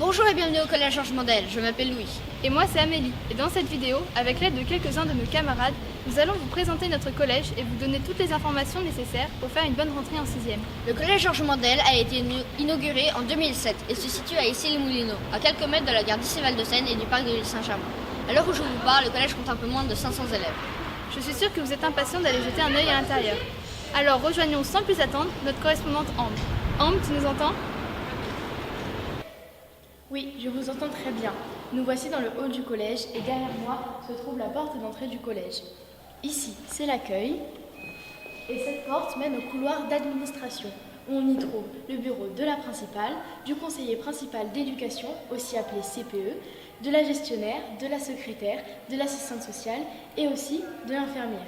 Bonjour et bienvenue au Collège Georges Mandel, je m'appelle Louis. Et moi c'est Amélie, et dans cette vidéo, avec l'aide de quelques-uns de nos camarades, nous allons vous présenter notre collège et vous donner toutes les informations nécessaires pour faire une bonne rentrée en 6e. Le Collège Georges Mandel a été inauguré en 2007 et se situe à Issy-les-Moulineaux, à quelques mètres de la gare d'Issy-Val-de-Seine et du parc de l'île Saint-Germain. À l'heure où je vous parle, le collège compte un peu moins de 500 élèves. Je suis sûre que vous êtes impatients d'aller jeter un œil à l'intérieur. Alors rejoignons sans plus attendre notre correspondante Ambre. Ambre, tu nous entends ? Oui, je vous entends très bien. Nous voici dans le hall du collège et derrière moi se trouve la porte d'entrée du collège. Ici, c'est l'accueil et cette porte mène au couloir d'administration où on y trouve le bureau de la principale, du conseiller principal d'éducation, aussi appelé CPE, de la gestionnaire, de la secrétaire, de l'assistante sociale et aussi de l'infirmière.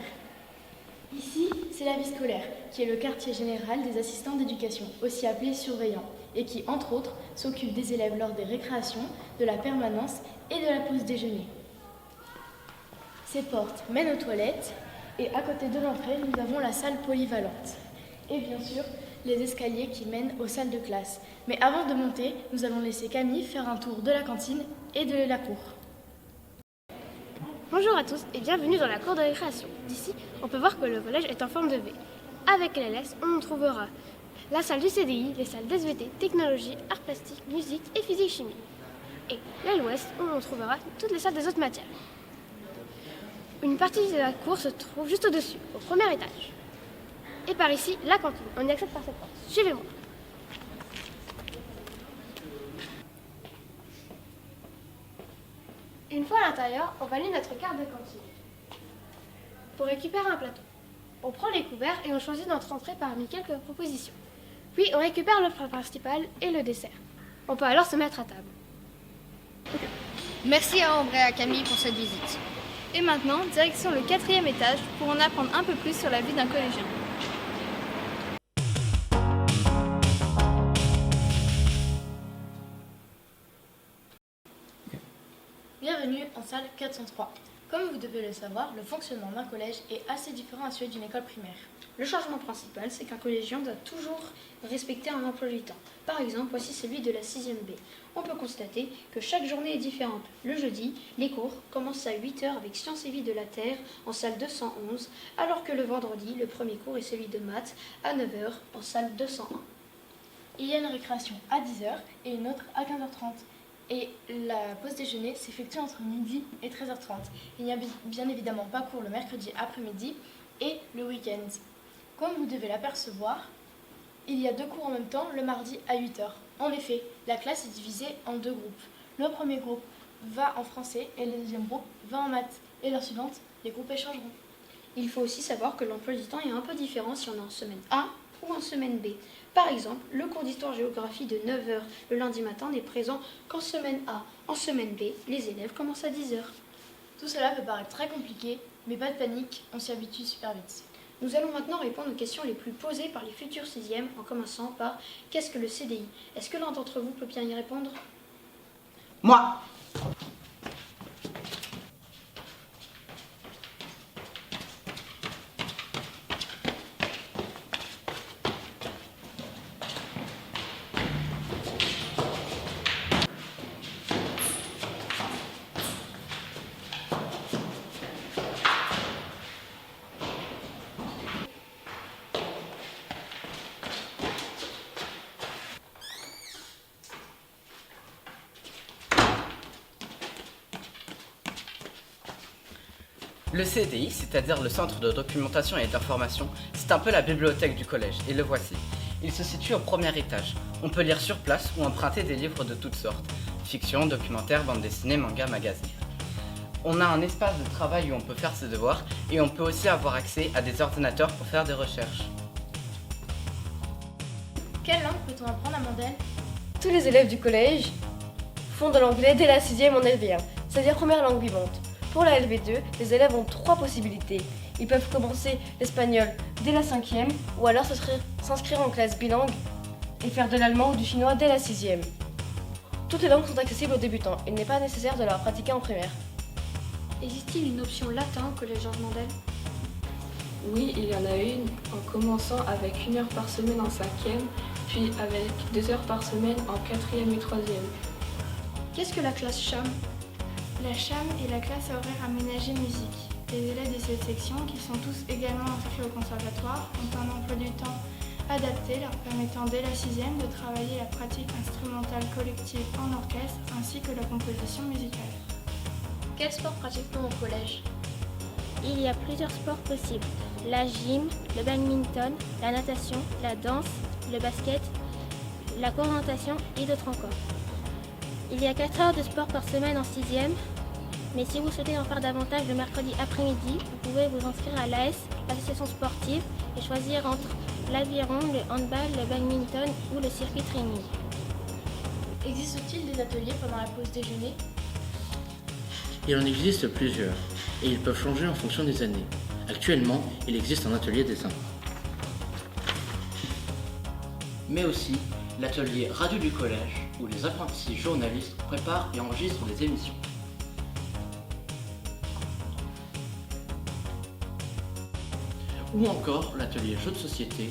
Ici, c'est la vie scolaire, qui est le quartier général des assistants d'éducation, aussi appelés surveillants, et qui, entre autres, s'occupe des élèves lors des récréations, de la permanence et de la pause déjeuner. Ces portes mènent aux toilettes, et à côté de l'entrée, nous avons la salle polyvalente. Et bien sûr, les escaliers qui mènent aux salles de classe. Mais avant de monter, nous allons laisser Camille faire un tour de la cantine et de la cour. Bonjour à tous et bienvenue dans la cour de récréation. D'ici, on peut voir que le collège est en forme de V. Avec LLS, on en trouvera la salle du CDI, les salles d'SVT, technologie, arts plastiques, musique et physique-chimie. Et l'aile ouest, on en trouvera toutes les salles des autres matières. Une partie de la cour se trouve juste au-dessus, au premier étage. Et par ici, la cantine. On y accède par cette porte. Suivez-moi. Une fois à l'intérieur, on valide notre carte de cantine. Pour récupérer un plateau, on prend les couverts et on choisit notre entrée parmi quelques propositions. Puis on récupère le plat principal et le dessert. On peut alors se mettre à table. Merci à Ambre et à Camille pour cette visite. Et maintenant, direction le 4e étage pour en apprendre un peu plus sur la vie d'un collégien. Bienvenue en salle 403. Comme vous devez le savoir, le fonctionnement d'un collège est assez différent à celui d'une école primaire. Le changement principal, c'est qu'un collégien doit toujours respecter un emploi du temps. Par exemple, voici celui de la 6e B. On peut constater que chaque journée est différente. Le jeudi, les cours commencent à 8 h avec Sciences et Vie de la Terre en salle 211, alors que le vendredi, le premier cours est celui de maths à 9 h en salle 201. Il y a une récréation à 10 h et une autre à 15h30. Et la pause déjeuner s'effectue entre midi et 13h30. Il n'y a bien évidemment pas cours le mercredi après-midi et le week-end. Comme vous devez l'apercevoir, il y a 2 cours en même temps le mardi à 8 h. En effet, la classe est divisée en 2 groupes. Le premier groupe va en français et le deuxième groupe va en maths. Et l'heure suivante, les groupes échangeront. Il faut aussi savoir que l'emploi du temps est un peu différent si on est en semaine A ou en semaine B. Par exemple, le cours d'histoire-géographie de 9 h le lundi matin n'est présent qu'en semaine A. En semaine B, les élèves commencent à 10 h. Tout cela peut paraître très compliqué, mais pas de panique, on s'y habitue super vite. Nous allons maintenant répondre aux questions les plus posées par les futurs 6e, en commençant par « Qu'est-ce que le CDI ?» Est-ce que l'un d'entre vous peut bien y répondre ? Moi. Le CDI, c'est-à-dire le Centre de documentation et d'information, c'est un peu la bibliothèque du collège, et le voici. Il se situe au premier étage. On peut lire sur place ou emprunter des livres de toutes sortes. Fiction, documentaire, bande dessinée, manga, magazine. On a un espace de travail où on peut faire ses devoirs, et on peut aussi avoir accès à des ordinateurs pour faire des recherches. Quelle langue peut-on apprendre à Mandel ? Tous les élèves du collège font de l'anglais dès la 6e en LV1, c'est-à-dire première langue vivante. Pour la LV2, les élèves ont 3 possibilités. Ils peuvent commencer l'espagnol dès la 5e ou alors s'inscrire en classe bilingue et faire de l'allemand ou du chinois dès la 6e. Toutes les langues sont accessibles aux débutants. Il n'est pas nécessaire de la pratiquer en primaire. Existe-t-il une option latin au collège Georges Mandel ? Oui, il y en a une en commençant avec 1 heure par semaine en 5e, puis avec 2 heures par semaine en 4e et 3e. Qu'est-ce que la classe CHAM? La CHAM est la classe à horaire aménagée musique. Les élèves de cette section, qui sont tous également inscrits au conservatoire, ont un emploi du temps adapté leur permettant dès la 6e de travailler la pratique instrumentale collective en orchestre ainsi que la composition musicale. Quel sport pratique-t-on au collège? Il y a plusieurs sports possibles. La gym, le badminton, la natation, la danse, le basket, la orientation et d'autres encore. Il y a 4 heures de sport par semaine en 6e, mais si vous souhaitez en faire davantage le mercredi après-midi, vous pouvez vous inscrire à l'AS, l'association sportive, et choisir entre l'aviron, le handball, le badminton ou le circuit training. Existe-t-il des ateliers pendant la pause déjeuner? Il en existe plusieurs, et ils peuvent changer en fonction des années. Actuellement, il existe un atelier dessin. Mais aussi l'atelier radio du collège, où les apprentis journalistes préparent et enregistrent des émissions. Ou encore l'atelier jeux de société,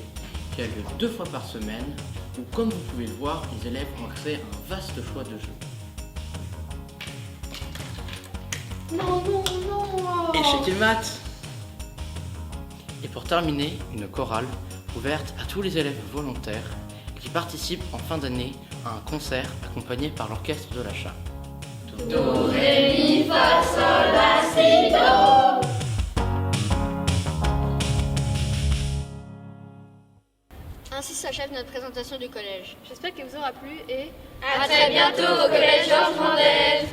qui a lieu 2 fois par semaine, où comme vous pouvez le voir, les élèves ont accès à un vaste choix de jeux. Non, non, non! Et chez Maths. Et pour terminer, une chorale ouverte à tous les élèves volontaires qui participent en fin d'année à un concert accompagné par l'orchestre de la CHAM. Do, ré, mi, fa, sol, la, si, do. Ainsi s'achève notre présentation du collège. J'espère qu'elle vous aura plu et À très bientôt au collège Georges Mandel.